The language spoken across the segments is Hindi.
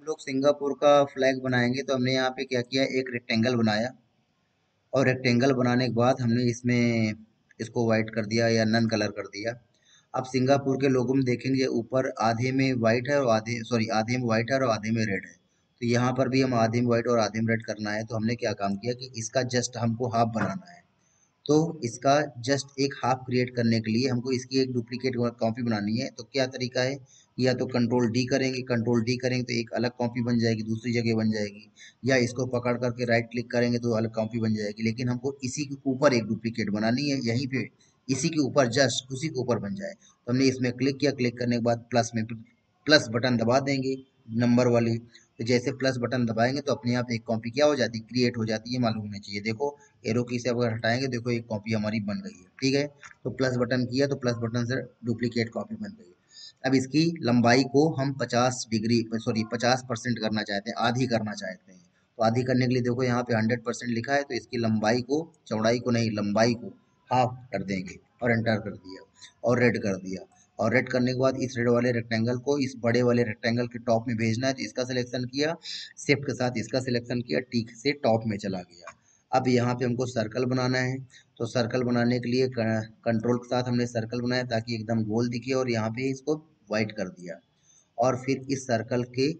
लोग सिंगापुर का फ्लैग बनाएंगे तो हमने यहाँ पे क्या किया, एक रेक्टेंगल बनाया और रेक्टेंगल बनाने के बाद हमने इसमें इसको वाइट कर दिया या नन कलर कर दिया। अब सिंगापुर के लोगों में देखेंगे ऊपर आधे में वाइट है और आधे में वाइट है और आधे में रेड है। तो यहाँ पर भी हम आधे में वाइट और आधे में रेड करना है। तो हमने क्या काम किया कि इसका जस्ट हमको हाफ बनाना है। तो इसका जस्ट एक हाफ क्रिएट करने के लिए हमको इसकी एक डुप्लीकेट कॉपी बनानी है। तो क्या तरीका है, या तो कंट्रोल डी करेंगे, कंट्रोल डी करेंगे तो एक अलग कॉपी बन जाएगी, दूसरी जगह बन जाएगी, या इसको पकड़ करके राइट क्लिक करेंगे तो अलग कॉपी बन जाएगी। लेकिन हमको इसी के ऊपर एक डुप्लीकेट बनानी है, यहीं पे इसी के ऊपर, जस्ट उसी के ऊपर बन जाए। तो हमने इसमें क्लिक किया, क्लिक करने के बाद प्लस बटन दबा देंगे नंबर वाली। तो जैसे प्लस बटन दबाएंगे तो अपने आप एक कॉपी क्या हो जाती है, क्रिएट हो जाती है, मालूम होना चाहिए। देखो एरो की से अगर हटाएंगे, देखो एक कॉपी हमारी बन गई है। ठीक है, तो प्लस बटन किया तो प्लस बटन से डुप्लीकेट कॉपी बन गई। अब इसकी लंबाई को हम 50% करना चाहते हैं, आधी करना चाहते हैं। तो आधी करने के लिए देखो यहाँ पे 100% लिखा है, तो इसकी लंबाई को, चौड़ाई को नहीं, लंबाई को हाफ कर देंगे और एंटर कर दिया और रेड कर दिया। और रेड करने के बाद इस रेड वाले रेक्टेंगल को इस बड़े वाले रेक्टेंगल के टॉप में भेजना है। तो इसका सिलेक्शन किया, शिफ्ट के साथ इसका सिलेक्शन किया, टिक से टॉप में चला गया। अब यहाँ पे हमको सर्कल बनाना है। तो सर्कल बनाने के लिए कंट्रोल के साथ हमने सर्कल बनाया ताकि एकदम गोल दिखे, और यहाँ पे इसको वाइट कर दिया। और फिर इस सर्कल के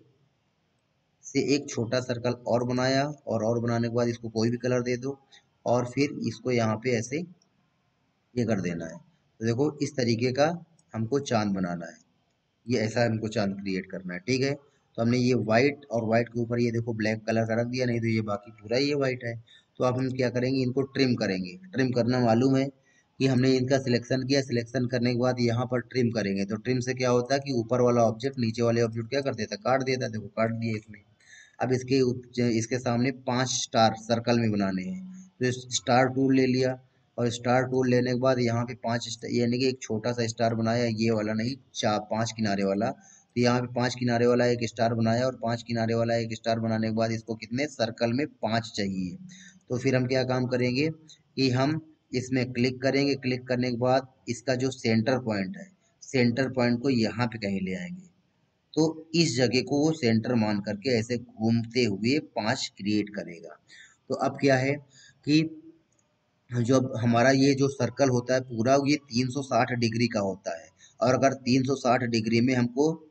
से एक छोटा सर्कल और बनाया, और बनाने के बाद इसको कोई भी कलर दे दो, और फिर इसको यहाँ पे ऐसे ये कर देना है। तो देखो इस तरीके का हमको चांद बनाना है, ये ऐसा हमको चांद क्रिएट करना है। ठीक है, तो हमने ये व्हाइट और व्हाइट के ऊपर ये देखो ब्लैक कलर का रख दिया, नहीं तो ये बाकी पूरा ये व्हाइट है। तो अब हम क्या करेंगे, इनको ट्रिम करेंगे। ट्रिम करना मालूम है कि हमने इनका सिलेक्शन किया, सिलेक्शन करने के बाद यहाँ पर ट्रिम करेंगे। तो ट्रिम से क्या होता है कि ऊपर वाला ऑब्जेक्ट नीचे वाले ऑब्जेक्ट क्या कर देता है, काट देता है। देखो काट दिए इसमें। अब इसके सामने 5 स्टार सर्कल में बनाने हैं। तो स्टार टूल ले लिया, और स्टार टूल लेने के बाद यहाँ पे 5 यानी कि एक छोटा सा स्टार बनाया, ये वाला नहीं, 5 किनारे वाला। तो यहाँ पे 5 किनारे वाला एक स्टार बनाया, और 5 किनारे वाला एक स्टार बनाने के बाद इसको कितने, सर्कल में 5 चाहिए। तो फिर हम क्या काम करेंगे कि हम इसमें क्लिक करेंगे, क्लिक करने के बाद इसका जो सेंटर पॉइंट है, सेंटर पॉइंट को यहाँ पे कहीं ले आएंगे। तो इस जगह को वो सेंटर मान करके ऐसे घूमते हुए 5 क्रिएट करेगा। तो अब क्या है कि जो हमारा ये जो सर्कल होता है पूरा, ये 360 डिग्री का होता है। और अगर 360 डिग्री में हमको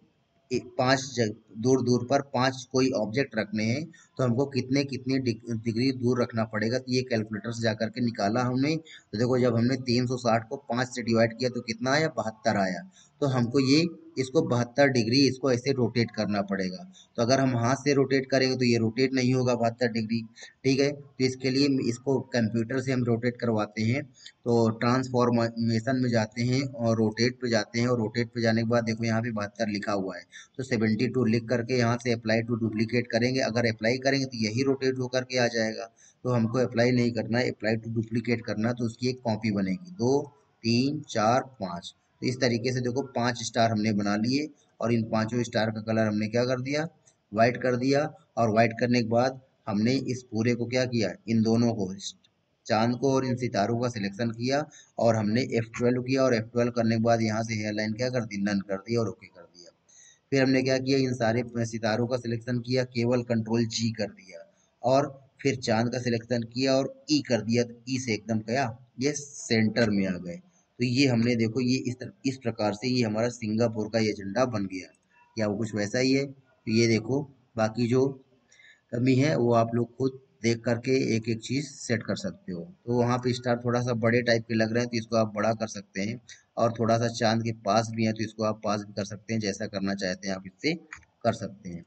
5 दूर दूर पर 5 कोई ऑब्जेक्ट रखने हैं, तो हमको कितने कितने डिग्री दूर रखना पड़ेगा। तो ये कैलकुलेटर से जा करके निकाला हमने। तो देखो जब हमने 360 को 5 से डिवाइड किया तो कितना आया, 72 आया। तो हमको ये इसको 72 डिग्री इसको ऐसे रोटेट करना पड़ेगा। तो अगर हम हाथ से रोटेट करेंगे तो ये रोटेट नहीं होगा 72 डिग्री। ठीक है, तो इसके लिए इसको कंप्यूटर से हम रोटेट करवाते हैं। तो ट्रांसफॉर्मेशन में जाते हैं और रोटेट पे जाते हैं, और रोटेट पे जाने के बाद देखो यहाँ पे 72 लिखा हुआ है। तो 72 लिख करके यहाँ से अप्लाई टू डुप्लीकेट करेंगे। अगर अप्लाई करेंगे तो यही रोटेट होकर के आ जाएगा। तो हमको अप्लाई नहीं करना है, अप्लाई टू डुप्लीकेट करना है। तो उसकी एक कॉपी बनेगी, 2 3 4 5। तो इस तरीके से देखो 5 स्टार हमने बना लिए, और इन पांचों स्टार का कलर हमने क्या कर दिया, व्हाइट कर दिया। और व्हाइट करने के बाद हमने इस पूरे को क्या किया, इन दोनों को, चांद को और इन सितारों का सिलेक्शन किया, और हमने F12 किया, और F12 करने के बाद यहाँ से हेयर लाइन क्या कर दी, नन कर दी और ओके कर दिया। फिर हमने क्या किया, इन सारे सितारों का सिलेक्शन किया, केवल कंट्रोल जी कर दिया, और फिर चांद का सिलेक्शन किया और ई कर दिया। तो ई से एकदम क्या, ये सेंटर में आ गए। तो ये हमने देखो ये इस प्रकार से ये हमारा सिंगापुर का ये झंडा बन गया। या वो कुछ वैसा ही है। तो ये देखो, बाकी जो कमी है वो आप लोग खुद देख करके एक एक चीज सेट कर सकते हो। तो वहाँ पे स्टार थोड़ा सा बड़े टाइप के लग रहे हैं, तो इसको आप बड़ा कर सकते हैं। और थोड़ा सा चांद के पास भी है तो इसको आप पास भी कर सकते हैं, जैसा करना चाहते हैं आप इससे कर सकते हैं।